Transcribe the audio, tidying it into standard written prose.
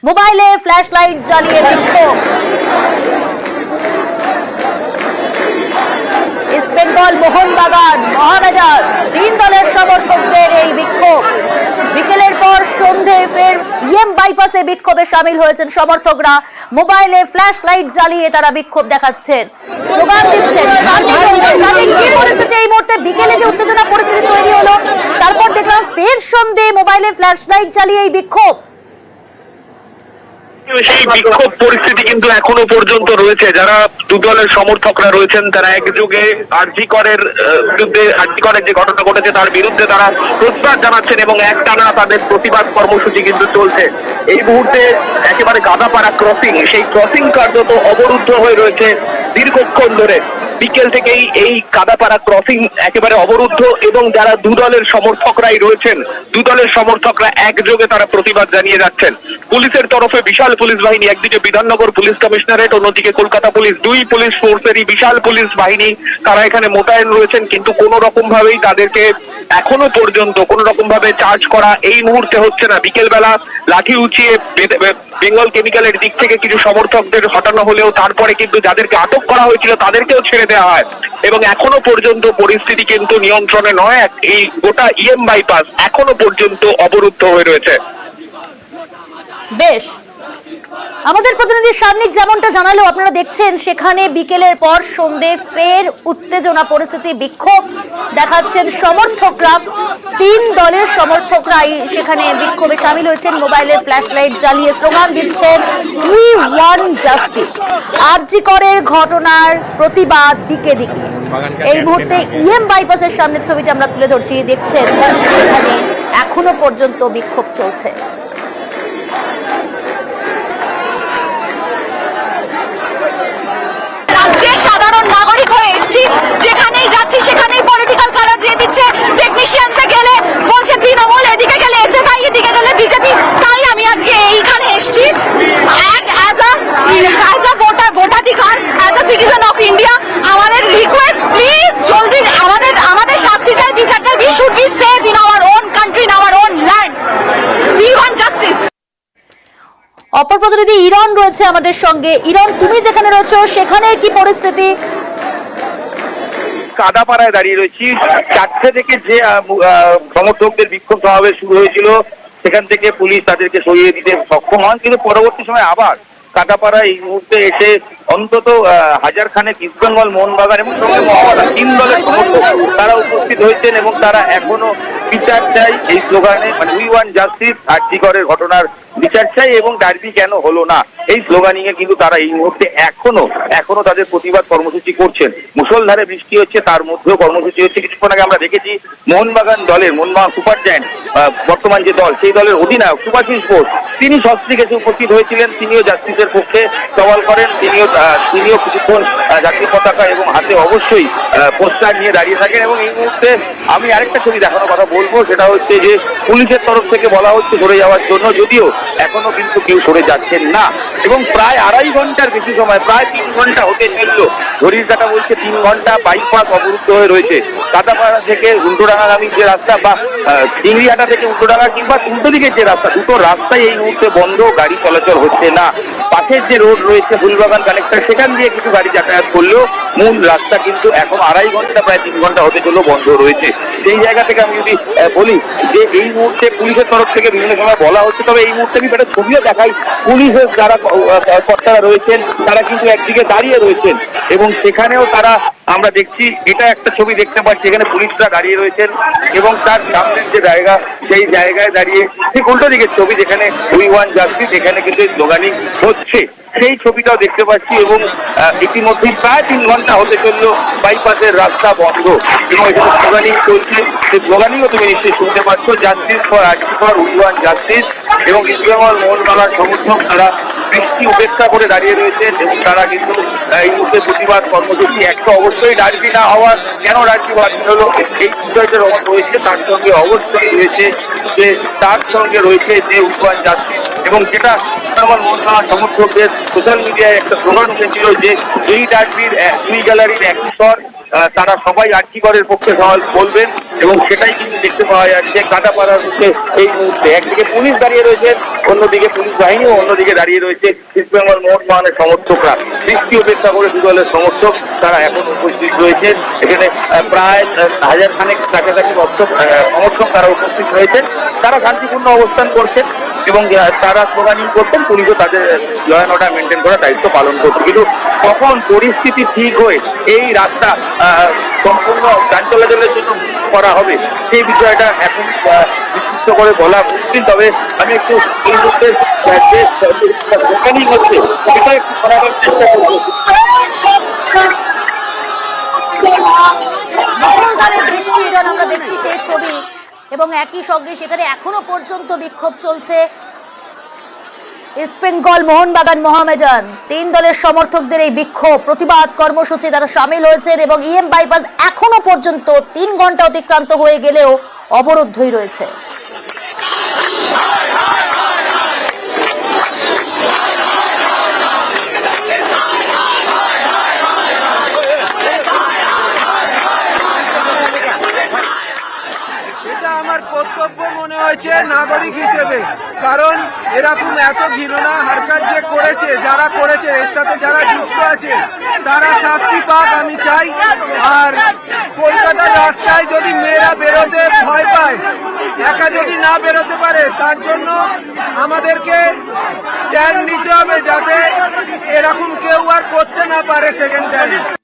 মোবাইলে flash light জ্বালিয়ে বিক্ষোভ। ইস্ট বেঙ্গল, মোহনবাগান, মহামেডান তিন দলের সমর্থকদের এই বিক্ষোভ। বিকেলের পর সন্ধে ফের ইএম বাইপাসে বিক্ষোভে সামিল হয়েছেন সমর্থকরা। মোবাইলে ফ্ল্যাশ লাইট জ্বালিয়ে তারা বিক্ষোভ দেখাচ্ছেন, স্লোগান দিচ্ছেন। কি পরিস্থিতি এই মুহূর্তে? বিকেলে যে উত্তেজনা পরিস্থিতি তৈরি হলো, তারপর দেখলাম ফের সন্ধে মোবাইলে ফ্ল্যাশ লাইট জ্বালিয়ে এই বিক্ষোভ। সেই বিক্ষোভ পরিস্থিতি কিন্তু এখনো পর্যন্ত রয়েছে। যারা দু দলের সমর্থকরা রয়েছেন তারা একযোগে আরজি করের বিরুদ্ধে, আরজি করের যে ঘটনা ঘটেছে তার বিরুদ্ধে তারা প্রতিবাদ জানাচ্ছেন এবং একটানা তাদের প্রতিবাদ কর্মসূচি কিন্তু চলছে। এই মুহূর্তে একেবারে গাদাপাড়া ক্রসিং, সেই ক্রসিং কার্যত অবরুদ্ধ হয়ে রয়েছে দীর্ঘক্ষণ ধরে। বিকেল থেকেই এই কাদাপাড়া ক্রসিং একেবারে অবরুদ্ধ এবং যারা দু দলের সমর্থকরাই রয়েছেন, দু দলের সমর্থকরা একযোগে তারা প্রতিবাদ জানিয়ে যাচ্ছেন। পুলিশের তরফে বিশাল পুলিশ বাহিনী, একদিকে বিধাননগর পুলিশ কমিশনারেট, অন্যদিকে কলকাতা পুলিশ, দুই পুলিশ ফোর্সেরই বিশাল পুলিশ বাহিনী তারা এখানে মোতায়েন রয়েছেন। কিন্তু কোনো রকম ভাবেই তাদেরকে এখনো পর্যন্ত কোনো রকম ভাবে চার্জ করা এই মুহূর্তে হচ্ছে না। বিকেলবেলা লাঠি উঁচিয়ে বেঙ্গল কেমিক্যালের দিক থেকে কিছু সমর্থকদের হটানো হলেও তারপরে কিন্তু যাদেরকে আটক করা হয়েছিল তাদেরকেও ছেড়ে দেওয়া হয় এবং এখনো পর্যন্ত পরিস্থিতি কিন্তু নিয়ন্ত্রণে নয়। এই গোটা ইএম বাইপাস এখনো পর্যন্ত অবরুদ্ধ হয়ে রয়েছে। বেশ, আমাদের প্রতিনিধি সার্নিক যেমনটা জানালো, আপনারা দেখছেন সেখানে বিকেলের পর সন্ধে ফের উত্তেজনা পরিস্থিতি, বিক্ষোভ দেখাচ্ছেন সমর্থকরা। তিন দলের সমর্থকরাই সেখানে বিক্ষোভে সামিল হয়েছেন, মোবাইলে ফ্ল্যাশ লাইট জ্বালিয়ে স্লোগান দিচ্ছেন, উই ওয়ান্ট জাস্টিস। আরজি করের ঘটনার প্রতিবাদ দিকে দিকে। এই মুহূর্তে ইএম বাইপাসের সামনে ছবিটা আমরা তুলে ধরছি, দেখছেন সেখানে এখনো পর্যন্ত বিক্ষোভ চলছে। সাধারণ নাগরিক হয়ে এসেছি, যেখানেই যাচ্ছি সেখানেই পলিটিক্যাল কালার দিয়ে দিচ্ছে। টেকনিশিয়ানতে গেলে বলছে তৃণমূল, এদিকে গেলে এসএফআই, এদিকে গেলে বিজেপি। তাই আমি আজকে এইখানে এসেছি অ্যাজ আ ভোটাধিকার, as a citizen of India. আমাদের রিকোয়েস্ট, প্লিজ জলদি আমাদের শাস্তি চাই, বিচার চাই। We should be safe in our own country, in our own land. We want justice. অপর প্রতিনিধি ইরন রয়েছে আমাদের সঙ্গে। ইরন, তুমি যেখানে রয়েছো সেখানে কি পরিস্থিতি? কাদাপাড়ায় দাঁড়িয়ে রয়েছি। 4টে থেকে যে সমর্থকদের বিক্ষোভ সমাবেশ শুরু হয়েছিল সেখান থেকে পুলিশ তাদেরকে সরিয়ে দিতে সক্ষম হন, কিন্তু পরবর্তী সময় আবার কাদাপাড়া এই মুহূর্তে এসে অন্তত হাজার খানেক ইস্ট বেঙ্গল, মোহনবাগান এবং মহামেডান তিন দলের সমর্থক তারা উপস্থিত হয়েছেন এবং তারা এখনো বিচার চাই এই স্লোগানে, মানে উই ওয়ান্ট জাস্টিস। আরজি করের ঘটনার বিচার চাই এবং ডার্বি কেন হলো না এই স্লোগানিংয়ে কিন্তু তারা এই মুহূর্তে এখনো তাদের প্রতিবাদ কর্মসূচি করছেন। মুষলধারে বৃষ্টি হচ্ছে, তার মধ্যেও কর্মসূচি হচ্ছে। কিছুক্ষণ আগে আমরা দেখেছি মোহনবাগান দলের, মোহনবাগান সুপার জায়ান্ট বর্তমান যে দল, সেই দলের অধিনায়ক সুভাশিস বোস, তিনি সস্ত্রীক এসে উপস্থিত হয়েছিলেন। তিনিও জাস্টিসের পক্ষে সওয়াল করেন। তিনিও কিছুক্ষণ জাতীয় পতাকা এবং হাতে অবশ্যই পোস্টার নিয়ে দাঁড়িয়ে থাকেন। এবং এই মুহূর্তে আমি আরেকটা ছবি দেখানোর কথা বলবো, সেটা হচ্ছে যে পুলিশের তরফ থেকে বলা হচ্ছে সরে যাওয়ার জন্য, যদিও এখনো কিন্তু কেউ সরে যাচ্ছেন না। এবং প্রায় 2.5 ঘন্টার বেশি সময়, প্রায় 3 ঘন্টা হতে চলল। ঘড়ির কাঁটা বলছে 3 ঘন্টা বাইপাস অবরুদ্ধ হয়ে রয়েছে। কাদাপাড়া থেকে উল্টোডাঙ্গাগামী যে রাস্তা বা চিংড়িহাটা থেকে উল্টোডাঙ্গা কিংবা উল্টো দিকের যে রাস্তা, দুটো রাস্তায় এই মুহূর্তে বন্ধ, গাড়ি চলাচল হচ্ছে না। পাশের যে রোড রয়েছে ফুলবাগান কানেক্টর, সেখান দিয়ে কিছু গাড়ি যাতায়াত করলেও মূল রাস্তা কিন্তু এখন 2.5 ঘন্টা, প্রায় 3 ঘন্টা হতে চললেও বন্ধ রয়েছে। সেই জায়গা থেকে আমি যদি বলি যে এই মুহূর্তে পুলিশের তরফ থেকে বিভিন্ন সময় বলা হচ্ছে, তবে এই মুহূর্তে আমি একটা ছবিও দেখাই, পুলিশের যারা কর্তারা রয়েছেন তারা কিন্তু একদিকে দাঁড়িয়ে রয়েছেন এবং সেখানেও তারা, আমরা দেখছি এটা একটা ছবি দেখতে পাচ্ছি, এখানে পুলিশরা দাঁড়িয়ে রয়েছেন এবং তার সামনের যে জায়গা, সেই জায়গায় দাঁড়িয়ে ঠিক উল্টো দিকের ছবি যেখানে উই ওয়ান্ট জাস্টিস, এখানে কিন্তু স্লোগানিং হচ্ছে, সেই ছবিটাও দেখতে পাচ্ছি। এবং ইতিমধ্যেই প্রায় 3 ঘন্টা হতে চললো বাইপাসের রাস্তা বন্ধ এবং এখানে স্লোগানিং চলছে। সেই স্লোগানিংও তুমি নিশ্চয়ই শুনতে পাচ্ছ, জাস্টিস ফর আরজি কর, উই ওয়ান্ট জাস্টিস। এবং ইস্ট বেঙ্গল, মোহনবাগান সমর্থক তারা বৃষ্টি উপেক্ষা করে দাঁড়িয়ে রয়েছেন এবং তারা কিন্তু এই মুহূর্তে প্রতিবাদ কর্মসূচি একটা অবশ্যই ডার্বি না হওয়ার, কেন ডার্বি বাতিল হলো এই বিষয়টা রয়েছে, তার সঙ্গে অবশ্যই রয়েছে যে উই ওয়ান্ট জাস্টিস এবং যেটা আমার মোহনবাগান সমর্থকদের সোশ্যাল মিডিয়ায় একটা স্লোগান উঠেছিল যে এই ডার্বির দুই গ্যালারির একই স্বর, তারা সবাই আর্থিকরের পক্ষে বলবেন এবং সেটাই কিন্তু দেখতে পাওয়া যাচ্ছে কাটাপাড়ার মুখে এই মুহূর্তে। একদিকে পুলিশ দাঁড়িয়ে রয়েছে, অন্যদিকে পুলিশ বাহিনী ও অন্যদিকে দাঁড়িয়ে রয়েছে ইস্টবেঙ্গল মোহনবাগানের সমর্থকরা। বৃষ্টি উপেক্ষা করে দু দলের সমর্থক তারা এখন উপস্থিত রয়েছে এখানে। প্রায় 1000 খানেক কাছাকাছি সমর্থক তারা উপস্থিত রয়েছেন। তারা শান্তিপূর্ণ অবস্থান করছেন এবং তারা স্লোগানিং করছেন, পুলিশও তাদের ল অ্যান্ড অর্ডার মেনটেন করার দায়িত্ব পালন করছে। কিন্তু কখন পরিস্থিতি ঠিক হয়ে এই রাস্তা সম্পূর্ণ যান চলাচলের জন্য করা হবে সেই বিষয়টা এখন নিশ্চিত করে বলা মুশকিল। তবে আমি একটু এই মুহূর্তে স্লোগানিং হচ্ছে সেটা একটু করার চেষ্টা করবো। মুষলধারে বৃষ্টি ইরান আমরা দেখছি সেই ছবি, এবং একই সঙ্গে সেখানে এখনো পর্যন্ত বিক্ষোভ চলছে। ইস্টবেঙ্গল মোহনবাগান মোহামেডান 3 দলের সমর্থকদের এই বিক্ষোভ প্রতিবাদ কর্মসূচি তারা সামিল হয়েছেন এবং ইএম বাইপাস এখনো পর্যন্ত 3 ঘন্টা অতিক্রান্ত হয়ে গেলেও অবরুদ্ধই রয়েছে। আমার কর্তব্য মনে হয়েছে নাগরিক হিসেবে, কারণ এরকম এত ঘৃণা হারকাত যে করেছে, যারা করেছে এর সাথে যারা যুক্ত আছে তারা শাস্তি পাক আমি চাই। আর কলকাতার রাস্তায় যদি মেয়েরা বেরোতে ভয় পায়, একা যদি না বেরোতে পারে, তার জন্য আমাদেরকে স্ট্যান্ড নিতে হবে যাতে এরকম কেউ আর করতে না পারে সেকেন্ড টাইম।